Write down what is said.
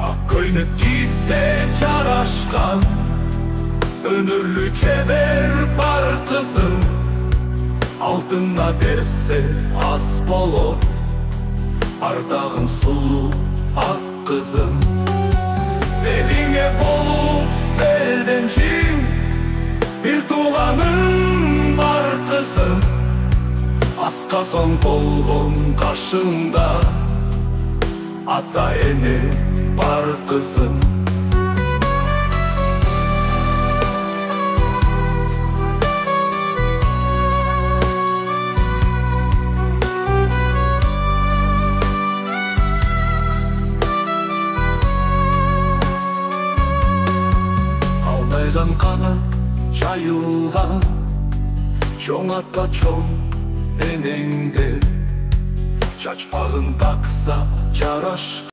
Ак көйнөк кийсе жарашкан, өнүрлүү чебер бар кызым. Алтынга берсе аз болот, ардагың сулуу ак кызым. Белиңе болуп белдемчиң, бир тууганың бар кызым. Аска соң болгон кашыңда ата эне бар кызым. Талдайдан канат жайылган, чоң атка чоң энеңде, чачпагын такса жараш.